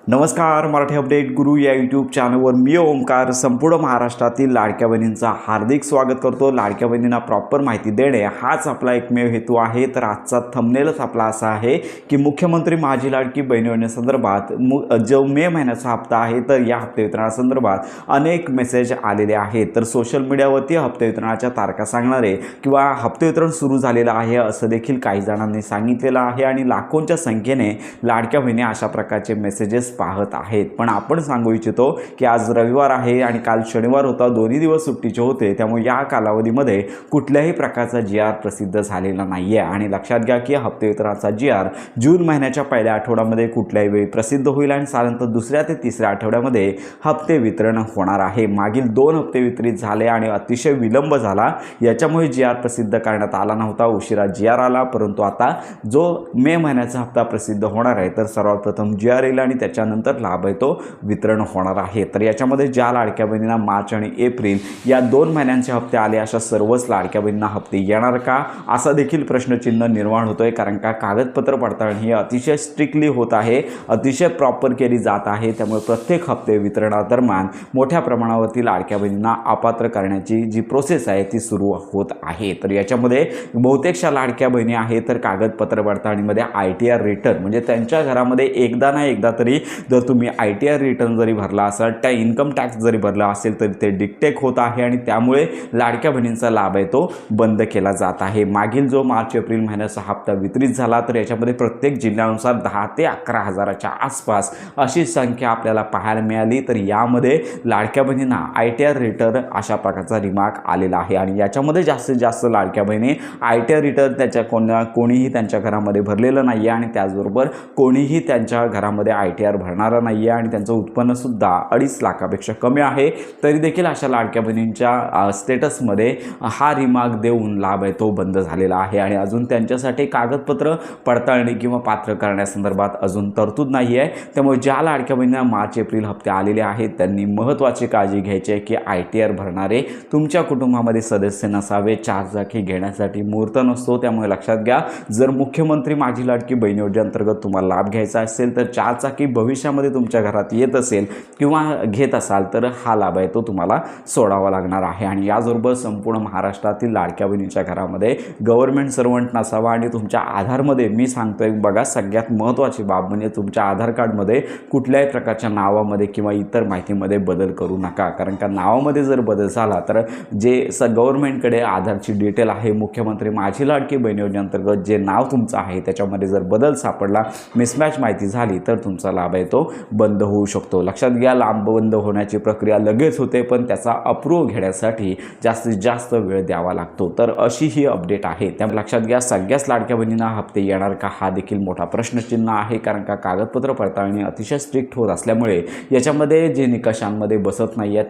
नमस्कार, मराठी अपडेट गुरु या यूट्यूब चॅनलवर मी ओमकार संपूर्ण महाराष्ट्रातील लाडक्या बहिणींचा हार्दिक स्वागत करतो। लाडक्या बहिणींना प्रॉपर माहिती देणे हाच आपला एकमेव हेतू आहे। तर आजचा थंबनेलच आपला असा आहे की मुख्यमंत्री माझी लाडकी बहीण योजनेसंदर्भात जो मे महिन्याचा हप्ता आहे तर या हप्ते वितरणासंदर्भात अनेक मेसेज आलेले आहेत। तर सोशल मीडियावरती हप्ते वितरणाच्या तारखा सांगणारे किंवा हप्ते वितरण सुरू झालेलं आहे असं देखील काही जणांनी सांगितलेलं आहे आणि लाखोंच्या संख्येने लाडक्या बहिणी अशा प्रकारचे मेसेजेस पाहत आहेत। पण आपण सांगू इच्छितो की आज रविवार आहे आणि काल शनिवार होता, दोन्ही दिवस सुट्टीचे होते, त्यामुळे या कालावधीमध्ये कुठल्याही प्रकारचा GR प्रसिद्ध झालेला नाही आहे। आणि लक्षात घ्या की हप्ते वितरणाचा GR जून महिन्याच्या पहिल्या आठवड्यामध्ये कुठल्याही वेळी प्रसिद्ध होईल आणि साधारणतः दुसऱ्या ते तिसऱ्या आठवड्यामध्ये हप्ते वितरण होणार आहे। मागील 2 हप्ते वितरित झाले आणि अतिशय विलंब झाला, याच्यामुळे GR प्रसिद्ध करण्यात आला नव्हता, उशिरा GR आला। परंतु आता जो मे महिन्याचा हप्ता प्रसिद्ध होणार आहे तर सर्वात प्रथम GR येईल आणि त्याच्यानंतर लाभ आहे तो वितरण होणार आहे। तर याच्यामध्ये ज्या लाडक्या बहिणींना मार्च आणि एप्रिल या 2 महिन्यांचे हप्ते आले अशा सर्वच लाडक्या बहिणींना हप्ते येणार का, असा देखील प्रश्नचिन्ह निर्माण होतोय। कारण का कागदपत्र पडताळणी ही अतिशय स्ट्रिक्टली होत आहे, अतिशय प्रॉपर केली जात आहे। त्यामुळे प्रत्येक हप्ते वितरणादरम्यान मोठ्या प्रमाणावरती लाडक्या बहिणींना अपात्र करण्याची जी प्रोसेस आहे ती सुरू होत आहे। तर याच्यामध्ये बहुतेकशा लाडक्या बहिणी आहेत तर कागदपत्र पडताळणीमध्ये ITR रिटर्न म्हणजे त्यांच्या घरामध्ये एकदा ना एकदा तरी जर तुम्ही ITR रिटर्न जरी भरला असाल, त्या इन्कम टॅक्स जरी भरला असेल तरी ते डिटेक्ट होत आहे आणि त्यामुळे लाडक्या बहिणींचा लाभ आहे तो बंद केला जात आहे। मागील जो मार्च एप्रिल महिन्याचा हप्ता वितरित झाला तर याच्यामध्ये प्रत्येक जिल्ह्यानुसार 10 ते 11 हजाराच्या आसपास अशी संख्या आपल्याला पाहायला मिळाली। तर यामध्ये लाडक्या बहिणींना ITR रिटर्न अशा प्रकारचा रिमार्क आलेला आहे आणि याच्यामध्ये जास्तीत जास्त लाडक्या बहिणी ITR रिटर्न त्याच्या कोणीही त्यांच्या घरामध्ये भरलेलं नाही आहे आणि त्याचबरोबर कोणीही त्यांच्या घरामध्ये ITR भरणारा नाही आहे आणि त्यांचं उत्पन्नसुद्धा 2.5 लाखापेक्षा कमी आहे। तरी देखील अशा लाडक्या बहिणींच्या स्टेटसमध्ये हा रिमार्क देऊन लाभ आहे तो बंद झालेला आहे आणि अजून त्यांच्यासाठी कागदपत्र पडताळणी किंवा पात्र करण्यासंदर्भात अजून तरतूद नाही आहे। त्यामुळे ज्या लाडक्या बहिणींना मार्च एप्रिल हप्ते आलेले आहेत त्यांनी महत्त्वाची काळजी घ्यायची आहे की ITR भरणारे तुमच्या कुटुंबामध्ये सदस्य नसावे। 4 चाकी घेण्यासाठी मुहूर्त नसतो, त्यामुळे लक्षात घ्या जर मुख्यमंत्री माझी लाडकी बहीण योजनेअंतर्गत तुम्हाला लाभ घ्यायचा असेल तर 4 चाकी भविष्यामध्ये तुमच्या घरात येत असेल किंवा घेत असाल तर हा लाभ आहे तो तुम्हाला सोडावा लागणार आहे। आणि याचबरोबर संपूर्ण महाराष्ट्रातील लाडक्या बहिणीच्या घरामध्ये गव्हर्नमेंट सर्वंट नसावा आणि तुमच्या आधारमध्ये मी सांगतोय बघा सगळ्यात महत्त्वाची बाब म्हणजे तुमच्या आधार कार्डमध्ये कुठल्याही प्रकारच्या नावामध्ये किंवा इतर माहितीमध्ये बदल करू नका। कारण का नावामध्ये जर बदल झाला तर जे गव्हर्नमेंटकडे आधारची डिटेल आहे, मुख्यमंत्री माझी लाडकी बहीण योजनेअंतर्गत जे नाव तुमचं आहे त्याच्यामध्ये जर बदल सापडला, मिसमॅच माहिती झाली तर तुमचा लाभ आहे तो बंद होऊ शकतो। लक्षात घ्या लाभ बंद होण्याची प्रक्रिया लगेच होते पण त्याचा अप्रूव्ह घेण्यासाठी जास्तीत जास्त वेळ द्यावा लागतो। तर अशी ही अपडेट आहे, त्यामुळे लक्षात घ्या सगळ्याच लाडक्या बहिणींना हप्ते येणार का हा देखील मोठा प्रश्नचिन्ह आहे। कारण का कागदपत्र पडताळणी अतिशय स्ट्रिक्ट होत असल्यामुळे याच्यामध्ये जे निकषांमध्ये बसत नाही आहेत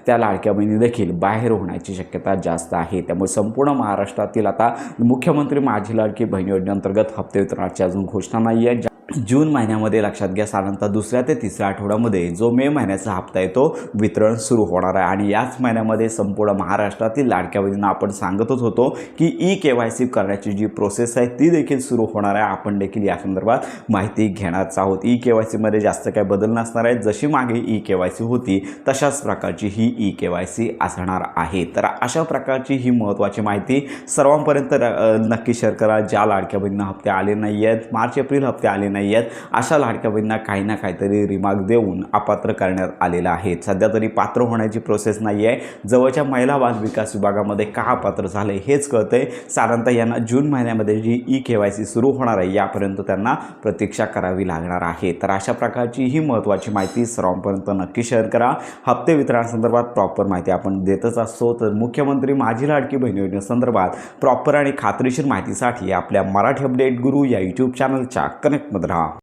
त्या लाडक्या बहिणी देखील बाहेर होण्याची शक्यता जास्त आहे। त्यामुळे संपूर्ण महाराष्ट्रातील आता मुख्यमंत्री माझी लाडकी बहीण योजनेअंतर्गत हप्ते वितरणाची अजून घोषणा नाही आहे। जून महिन्यामध्ये लक्षात घ्या साधारणतः दुसऱ्या ते तिसऱ्या आठवड्यामध्ये जो मे महिन्याचा हप्ता आहे तो वितरण सुरू होणार आहे आणि याच महिन्यामध्ये संपूर्ण महाराष्ट्रातील लाडक्या बहिणींना आपण सांगतच होतो की EKYC करण्याची जी प्रोसेस आहे ती देखील सुरू होणार आहे। आपण देखील या संदर्भात माहिती घेणारच आहोत। EKYC मध्ये जास्त काही बदल नसणार आहेत, जशी मागे EKYC होती तशाच प्रकारची ही EKYC असणार आहे। तर अशा प्रकारची ही महत्त्वाची माहिती सर्वांपर्यंत नक्की शेअर करा। ज्या लाडक्या बहिणींना हप्ते आले नाही आहेत, मार्च एप्रिल हप्ते आले नाही आहेत, अशा लाडक्या बहिणींना काही ना काहीतरी रिमार्क देऊन अपात्र करण्यात आलेलं आहे। सध्या तरी पात्र होण्याची प्रोसेस नाही आहे। जवळच्या महिला बाल विकास विभागामध्ये का अपात्र झाले हेच कळतंय। साधारणतः यांना जून महिन्यामध्ये जी EKYC सुरू होणार आहे यापर्यंत त्यांना प्रतीक्षा करावी लागणार आहे। तर अशा प्रकारची ही महत्त्वाची माहिती सर्वांपर्यंत नक्की शेअर करा। हप्ते वितरणासंदर्भात प्रॉपर माहिती आपण देतच असतो। तर मुख्यमंत्री माझी लाडकी बहीण योजनेसंदर्भात प्रॉपर आणि खात्रीशीर माहितीसाठी आपल्या मराठी अपडेट गुरु या यूट्यूब चॅनलच्या कनेक्टमध्ये राहा।